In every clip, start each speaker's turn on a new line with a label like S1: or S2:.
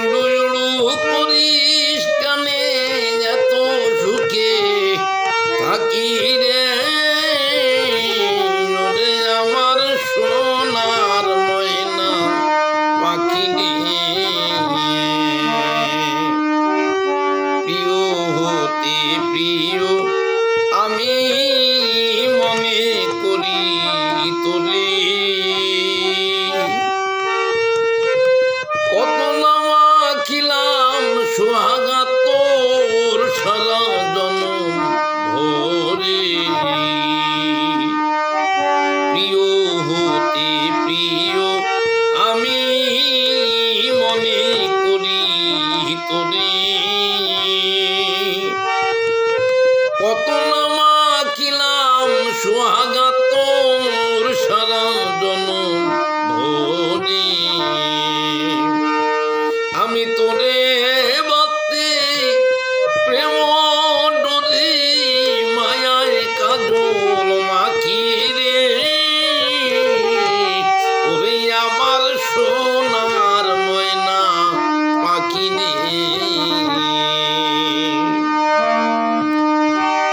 S1: উড়ু উড়ু করিস কানে এত সুখে থাকি রে ওরে আমার সোনার ময়না পাখি রে প্রিয় হতে প্রিয় আমি মনে করি তোরে কত নামা খিলাম সোহাগা তোর সারা জনম ভরে প্রিয় হতে প্রিয় আমি মনে করি তোরে কত নামা খিলাম সোহাগা তোর সারা জনম ভরে আমি তোরে বাতে প্রেম ডোরে মায়ায় কাজল মাখি রে ওরে আমার সোনার ময়না পাখি রে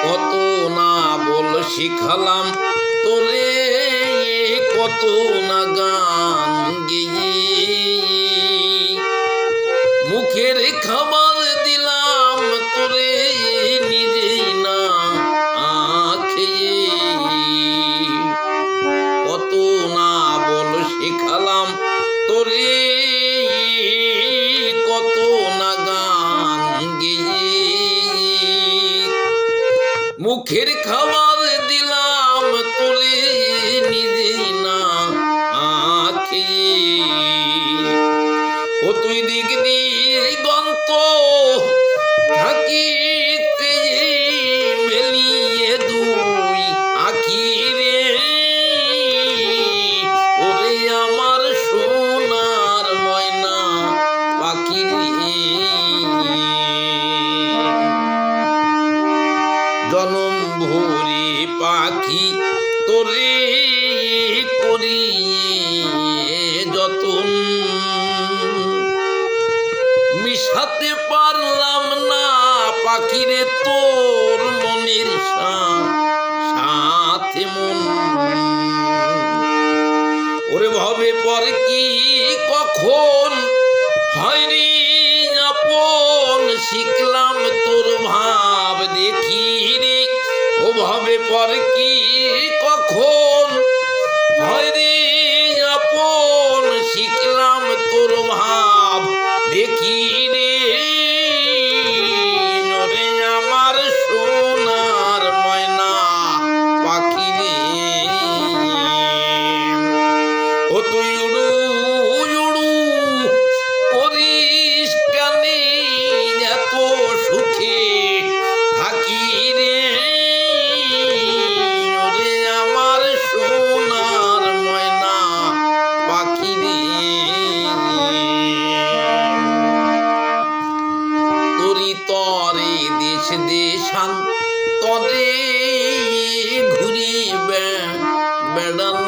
S1: কত না বল শিখালাম তোরে কত না গান গেয়ে মুখের খাবার দিলাম তোরে নিজে না খেয়ে কত না বল শেখালাম তোরে কত না গান গেয়ে মুখের খাবার দিলাম তোরে নিজে না খেয়ে ও তুই দিক দিগন্ত থাকিতে মেলিয়ে দুই আখি রে ওরে আমার সোনার ময়না পাখি রে জনম ভরে পাখি তোরে করিয়ে যতন মিশাতে পারলাম না পাখিরে তোর মনের সাথে মন ওরে ভাবে পর কি কখন হয় রে আপন শিখলাম তোর ভাব দেখি রে ও ভাবে পর কি কখন হয় রে আপন শিখলাম তোর ভাব দেখি রে ওরে আমার সোনার ময়না পাখি রে ও তুই উড়ু উড়ু করিস কানে এত সুখে থাকি রে ওরে আমার সোনার ময়না পাখি রে তোরি তরে দেশ দেশান তরে ঘুরি বেড়ালাম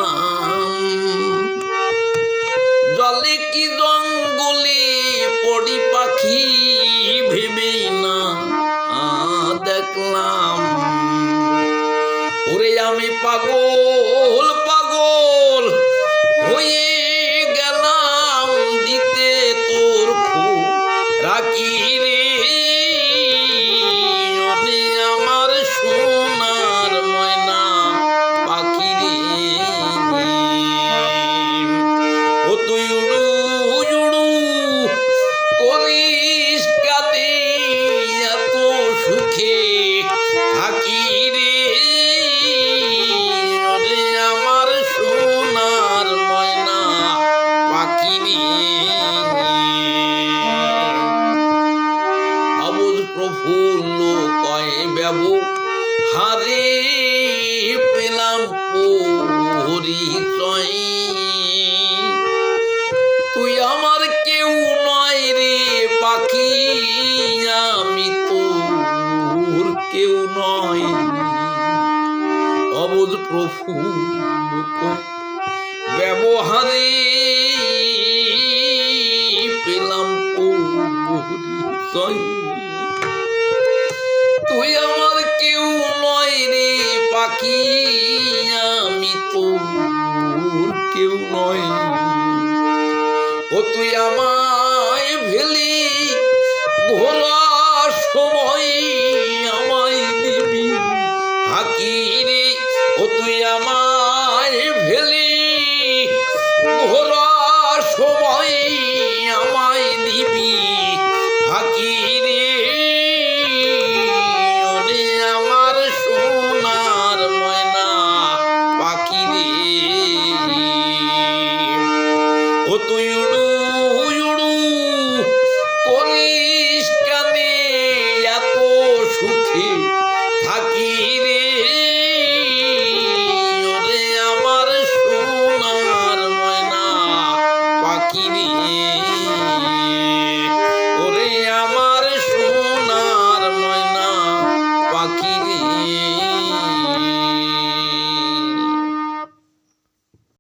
S1: জলে কি জঙ্গলে পড়ি পাখি ভেবে না দেখলাম ওরে আমি পাগল পাগল হয়ে গেলাম দিতে তোর খুব রাখি রে ওরে আমার সোনার ময়না পাখি রে ও তুই উড়ু উড়ু করিস কানে এত সুখে থাকি রে ওরে আমার সোনার ময়না পাখি রে অবুঝ প্রফুল্ল কয় ব্যবহারে পেলাম পরিচয় তুই আমার কেউ নয় রে পাখি আমি তোর কেউ নয় অবুঝ প্রফুল্ল ব্যবহারে পেলাম হৃদয়। তুই আমার কেউ নয় রে পাখি, আমি তোর কেউ নয়। ও তুই আমার